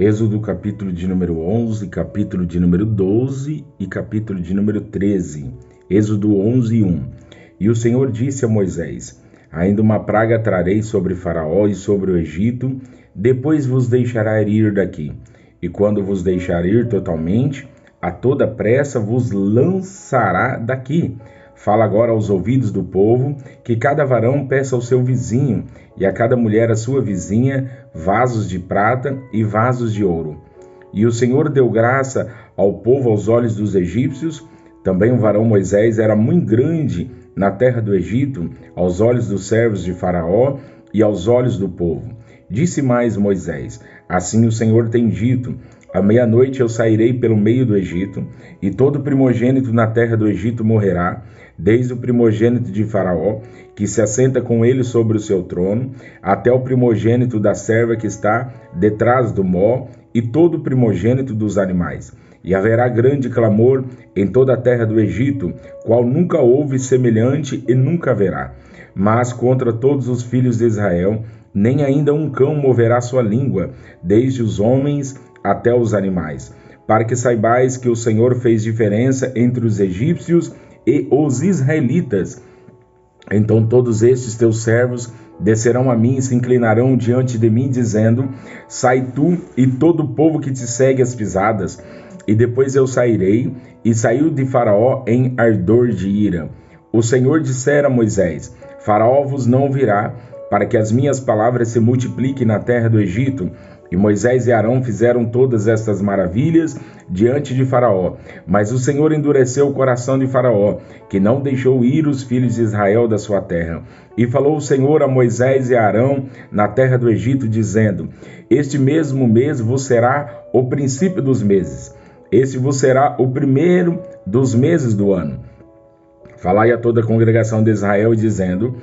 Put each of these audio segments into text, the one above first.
Êxodo capítulo de número 11, capítulo de número 12 e capítulo de número 13. Êxodo 11, 1. E o Senhor disse a Moisés: Ainda uma praga trarei sobre Faraó e sobre o Egito, depois vos deixará ir daqui. E quando vos deixar ir totalmente, a toda pressa vos lançará daqui. Fala agora aos ouvidos do povo, que cada varão peça ao seu vizinho, e a cada mulher a sua vizinha, vasos de prata e vasos de ouro. E o Senhor deu graça ao povo aos olhos dos egípcios. Também o varão Moisés era muito grande na terra do Egito, aos olhos dos servos de Faraó e aos olhos do povo. Disse mais Moisés: Assim o Senhor tem dito: à meia-noite eu sairei pelo meio do Egito, e todo primogênito na terra do Egito morrerá, desde o primogênito de Faraó, que se assenta com ele sobre o seu trono, até o primogênito da serva que está detrás do mó, e todo primogênito dos animais. E haverá grande clamor em toda a terra do Egito, qual nunca houve semelhante e nunca haverá. Mas contra todos os filhos de Israel, nem ainda um cão moverá sua língua, desde os homens até os animais, para que saibais que o Senhor fez diferença entre os egípcios e os israelitas. Então todos estes teus servos descerão a mim e se inclinarão diante de mim, dizendo: Sai tu e todo o povo que te segue as pisadas. E depois eu sairei. E saiu de Faraó em ardor de ira. O Senhor dissera a Moisés: Faraó vos não ouvirá, para que as minhas palavras se multipliquem na terra do Egito. E Moisés e Arão fizeram todas estas maravilhas diante de Faraó. Mas o Senhor endureceu o coração de Faraó, que não deixou ir os filhos de Israel da sua terra. E falou o Senhor a Moisés e a Arão na terra do Egito, dizendo: Este mesmo mês vos será o princípio dos meses. Este vos será o primeiro dos meses do ano. Falai a toda a congregação de Israel, dizendo: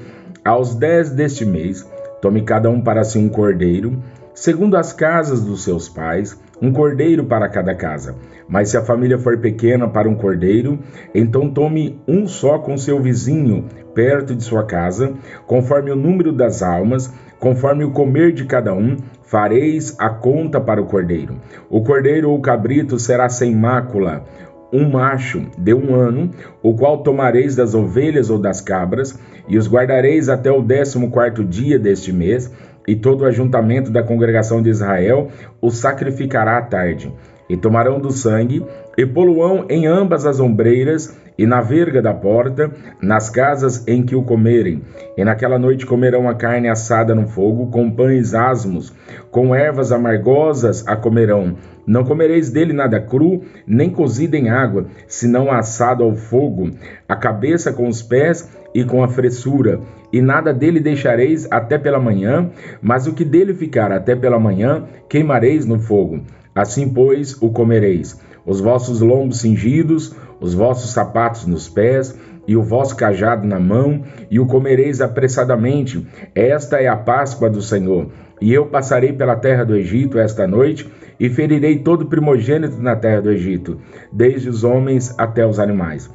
Aos 10 deste mês, tome cada um para si um cordeiro, segundo as casas dos seus pais, um cordeiro para cada casa. Mas se a família for pequena para um cordeiro, então tome um só com seu vizinho, perto de sua casa, conforme o número das almas, conforme o comer de cada um, fareis a conta para o cordeiro. O cordeiro ou o cabrito será sem mácula, um macho de 1 ano, o qual tomareis das ovelhas ou das cabras, e os guardareis até o 14º dia deste mês, e todo o ajuntamento da congregação de Israel o sacrificará à tarde. E tomarão do sangue, e poluão em ambas as ombreiras, e na verga da porta, nas casas em que o comerem. E naquela noite comerão a carne assada no fogo, com pães asmos, com ervas amargosas a comerão. Não comereis dele nada cru, nem cozido em água, senão assado ao fogo, a cabeça com os pés e com a fressura. E nada dele deixareis até pela manhã, mas o que dele ficar até pela manhã, queimareis no fogo. Assim, pois, o comereis. Os vossos lombos cingidos, os vossos sapatos nos pés, e o vosso cajado na mão, e o comereis apressadamente. Esta é a Páscoa do Senhor. E eu passarei pela terra do Egito esta noite, e ferirei todo primogênito na terra do Egito, desde os homens até os animais.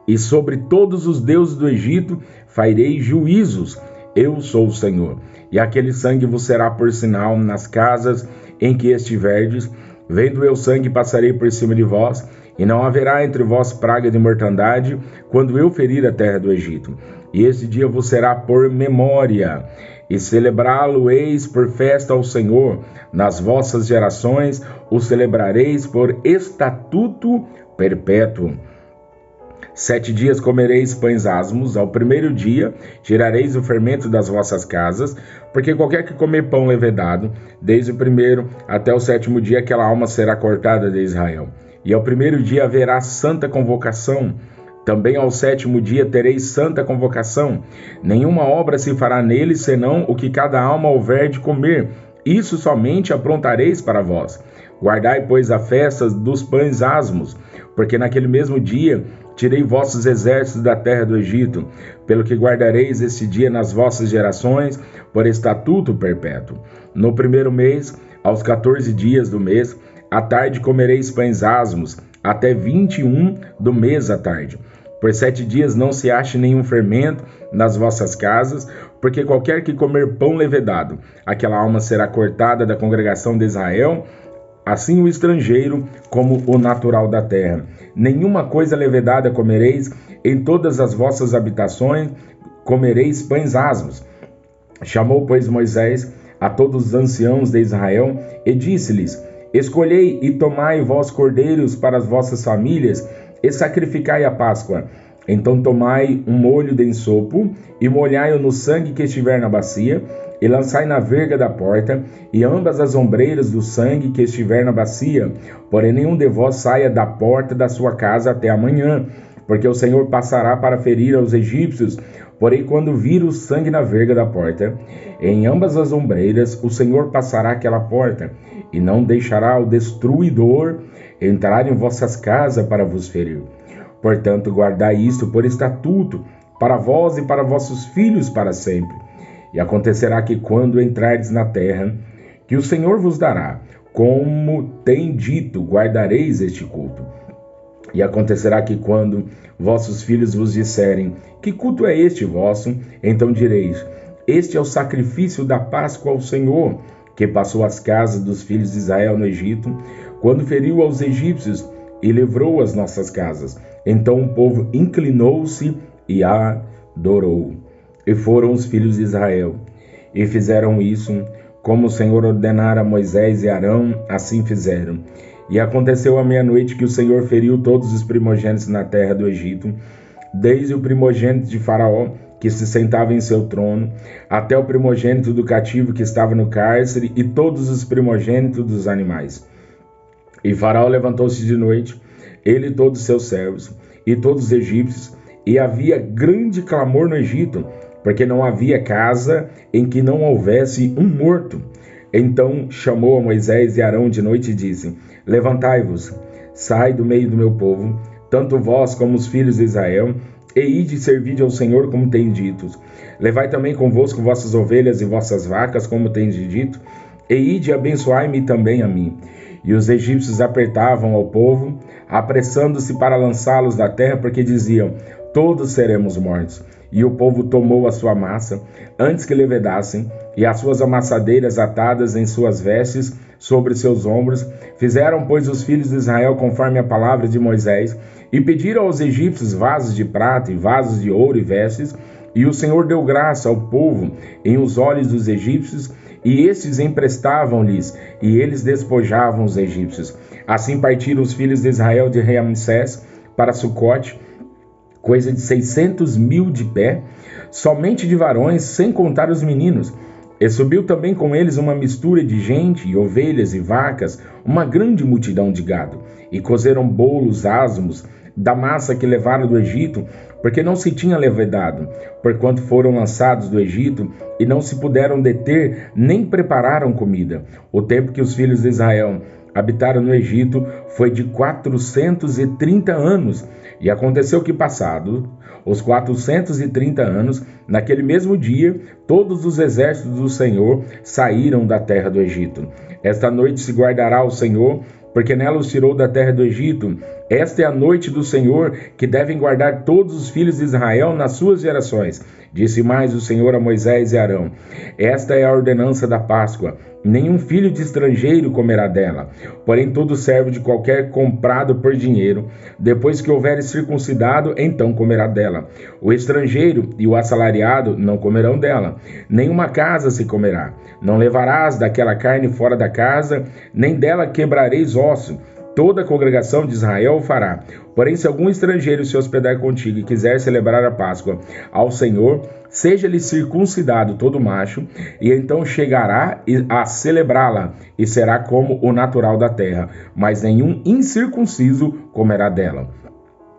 E sobre todos os deuses do Egito farei juízos. Eu sou o Senhor. E aquele sangue vos será por sinal nas casas em que estiverdes. Vendo eu sangue, passarei por cima de vós, e não haverá entre vós praga de mortandade, quando eu ferir a terra do Egito. E este dia vos será por memória, e celebrá-lo-eis por festa ao Senhor. Nas vossas gerações o celebrareis por estatuto perpétuo. 7 dias comereis pães asmos, ao 1º dia tirareis o fermento das vossas casas, porque qualquer que comer pão levedado, desde o 1º até o 7º dia, aquela alma será cortada de Israel. E ao 1º dia haverá santa convocação, também ao 7º dia tereis santa convocação. Nenhuma obra se fará nele, senão o que cada alma houver de comer. Isso somente aprontareis para vós. Guardai, pois, a festa dos pães asmos, porque naquele mesmo dia tirei vossos exércitos da terra do Egito, pelo que guardareis este dia nas vossas gerações, por estatuto perpétuo. No 1º mês, aos 14 dias do mês, à tarde comereis pães asmos, até 21 do mês à tarde. Por 7 dias não se ache nenhum fermento nas vossas casas, porque qualquer que comer pão levedado, aquela alma será cortada da congregação de Israel, assim o estrangeiro como o natural da terra. Nenhuma coisa levedada comereis, em todas as vossas habitações comereis pães asmos. Chamou, pois, Moisés a todos os anciãos de Israel e disse-lhes: Escolhei e tomai vós cordeiros para as vossas famílias e sacrificai a Páscoa. Então tomai um molho de ensopo e molhai-o no sangue que estiver na bacia e lançai na verga da porta e ambas as ombreiras do sangue que estiver na bacia. Porém nenhum de vós saia da porta da sua casa até amanhã, porque o Senhor passará para ferir aos egípcios. Porém, quando vir o sangue na verga da porta, em ambas as ombreiras, o Senhor passará aquela porta, e não deixará o destruidor entrar em vossas casas para vos ferir. Portanto, guardai isto por estatuto, para vós e para vossos filhos para sempre. E acontecerá que quando entrardes na terra, que o Senhor vos dará, como tem dito, guardareis este culto. E acontecerá que quando vossos filhos vos disserem: Que culto é este vosso? Então direis: Este é o sacrifício da Páscoa ao Senhor, que passou as casas dos filhos de Israel no Egito, quando feriu aos egípcios e livrou as nossas casas. Então o povo inclinou-se e adorou. E foram os filhos de Israel, e fizeram isso, como o Senhor ordenara a Moisés e Arão, assim fizeram. E aconteceu à meia-noite que o Senhor feriu todos os primogênitos na terra do Egito, desde o primogênito de Faraó, que se sentava em seu trono, até o primogênito do cativo que estava no cárcere, e todos os primogênitos dos animais. E Faraó levantou-se de noite, ele e todos os seus servos, e todos os egípcios, e havia grande clamor no Egito, porque não havia casa em que não houvesse um morto. Então chamou a Moisés e Arão de noite e disse: Levantai-vos, sai do meio do meu povo, tanto vós como os filhos de Israel, e ide servide ao Senhor como tem dito. Levai também convosco vossas ovelhas e vossas vacas, como tem dito, e ide abençoai-me também a mim. E os egípcios apertavam ao povo, apressando-se para lançá-los da terra, porque diziam: Todos seremos mortos. E o povo tomou a sua massa, antes que levedassem, e as suas amassadeiras atadas em suas vestes sobre seus ombros. Fizeram, pois, os filhos de Israel conforme a palavra de Moisés, e pediram aos egípcios vasos de prata e vasos de ouro e vestes. E o Senhor deu graça ao povo em os olhos dos egípcios, e estes emprestavam-lhes, e eles despojavam os egípcios. Assim partiram os filhos de Israel de Ramsés para Sucote, coisa de 600.000 de pé, somente de varões, sem contar os meninos. E subiu também com eles uma mistura de gente, e ovelhas e vacas, uma grande multidão de gado. E cozeram bolos asmos da massa que levaram do Egito, porque não se tinha levedado, porquanto foram lançados do Egito, e não se puderam deter, nem prepararam comida. O tempo que os filhos de Israel habitaram no Egito foi de 430 anos. E aconteceu que, passados os 430 anos, naquele mesmo dia, todos os exércitos do Senhor saíram da terra do Egito. Esta noite se guardará o Senhor, porque nela os tirou da terra do Egito. Esta é a noite do Senhor, que devem guardar todos os filhos de Israel nas suas gerações. Disse mais o Senhor a Moisés e Arão: Esta é a ordenança da Páscoa. Nenhum filho de estrangeiro comerá dela, porém todo servo de qualquer comprado por dinheiro, depois que houver circuncidado, então comerá dela. O estrangeiro e o assalariado não comerão dela, nenhuma casa se comerá. Não levarás daquela carne fora da casa, nem dela quebrareis osso. Toda a congregação de Israel o fará. Porém, se algum estrangeiro se hospedar contigo e quiser celebrar a Páscoa ao Senhor, seja-lhe circuncidado todo macho, e então chegará a celebrá-la, e será como o natural da terra, mas nenhum incircunciso comerá dela.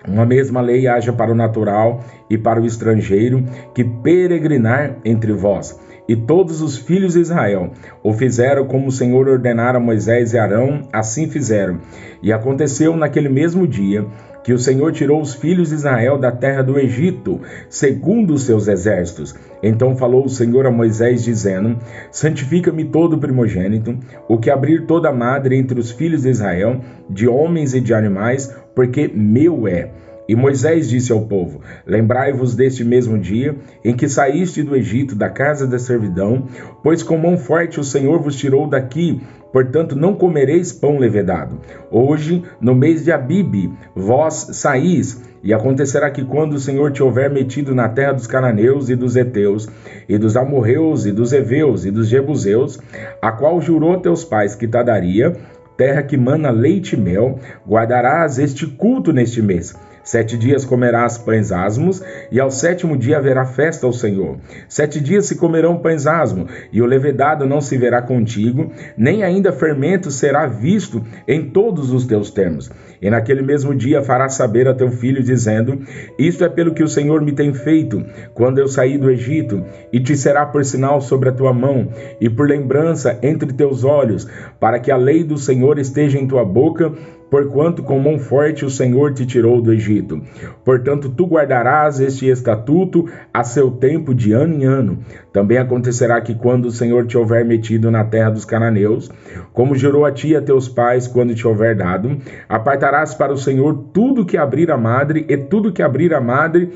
Uma mesma lei haja para o natural e para o estrangeiro que peregrinar entre vós. E todos os filhos de Israel o fizeram como o Senhor ordenara a Moisés e Arão, assim fizeram. E aconteceu naquele mesmo dia que o Senhor tirou os filhos de Israel da terra do Egito, segundo os seus exércitos. Então falou o Senhor a Moisés, dizendo: Santifica-me todo primogênito, o que abrir toda madre entre os filhos de Israel, de homens e de animais, porque meu é. E Moisés disse ao povo: lembrai-vos deste mesmo dia em que saíste do Egito, da casa da servidão, pois com mão forte o Senhor vos tirou daqui. Portanto, não comereis pão levedado. Hoje, no mês de Abibe, vós saís. E acontecerá que quando o Senhor te houver metido na terra dos cananeus e dos heteus, e dos amorreus, e dos heveus, e dos jebuseus, a qual jurou a teus pais que te daria, terra que mana leite e mel, guardarás este culto neste mês. 7 dias comerás pães asmos, e ao 7º dia haverá festa ao Senhor. 7 dias se comerão pães asmos, e o levedado não se verá contigo, nem ainda fermento será visto em todos os teus termos. E naquele mesmo dia farás saber a teu filho, dizendo: isto é pelo que o Senhor me tem feito, quando eu saí do Egito, e te será por sinal sobre a tua mão, e por lembrança entre teus olhos, para que a lei do Senhor esteja em tua boca, porquanto com mão forte o Senhor te tirou do Egito. Portanto, tu guardarás este estatuto a seu tempo, de ano em ano. Também acontecerá que quando o Senhor te houver metido na terra dos cananeus, como jurou a ti e a teus pais quando te houver dado, apartarás para o Senhor tudo que abrir a madre, e tudo que abrir a madre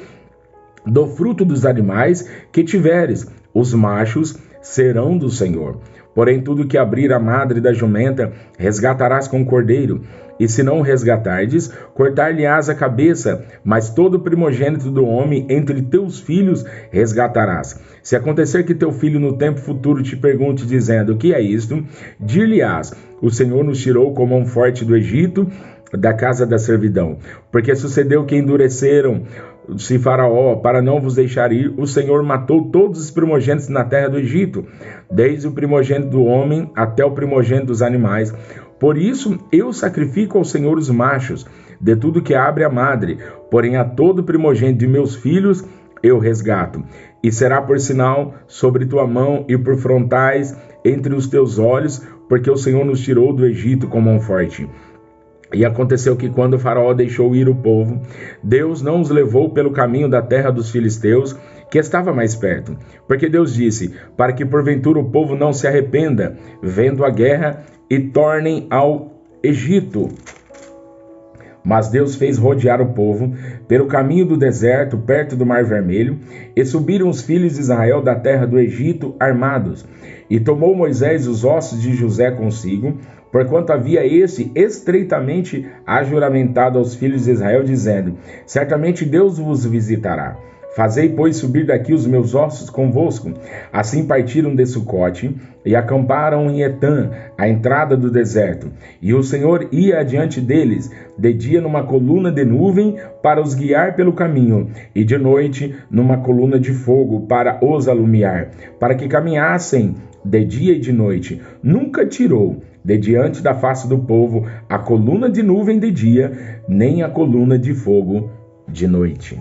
do fruto dos animais que tiveres. Os machos serão do Senhor. Porém, tudo que abrir a madre da jumenta, resgatarás com cordeiro. E se não resgatardes, cortar-lhe-ás a cabeça, mas todo primogênito do homem entre teus filhos resgatarás. Se acontecer que teu filho no tempo futuro te pergunte, dizendo: o que é isto? Dir-lhe-ás: o Senhor nos tirou com mão forte do Egito, da casa da servidão. Porque sucedeu que endureceram-se Faraó para não vos deixar ir, o Senhor matou todos os primogênitos na terra do Egito, desde o primogênito do homem até o primogênito dos animais. Por isso eu sacrifico ao Senhor os machos, de tudo que abre a madre, porém a todo primogênito de meus filhos eu resgato. E será por sinal sobre tua mão e por frontais entre os teus olhos, porque o Senhor nos tirou do Egito com mão forte. E aconteceu que quando o Faraó deixou ir o povo, Deus não os levou pelo caminho da terra dos filisteus, que estava mais perto. Porque Deus disse: para que porventura o povo não se arrependa, vendo a guerra, e tornem ao Egito. Mas Deus fez rodear o povo pelo caminho do deserto, perto do Mar Vermelho, e subiram os filhos de Israel da terra do Egito armados. E tomou Moisés os ossos de José consigo, porquanto havia este estreitamente ajuramentado aos filhos de Israel, dizendo: certamente Deus vos visitará. Fazei, pois, subir daqui os meus ossos convosco. Assim partiram de Sucote e acamparam em Etã, à entrada do deserto. E o Senhor ia adiante deles, de dia numa coluna de nuvem para os guiar pelo caminho, e de noite numa coluna de fogo para os alumiar, para que caminhassem de dia e de noite. Nunca tirou de diante da face do povo a coluna de nuvem de dia, nem a coluna de fogo de noite.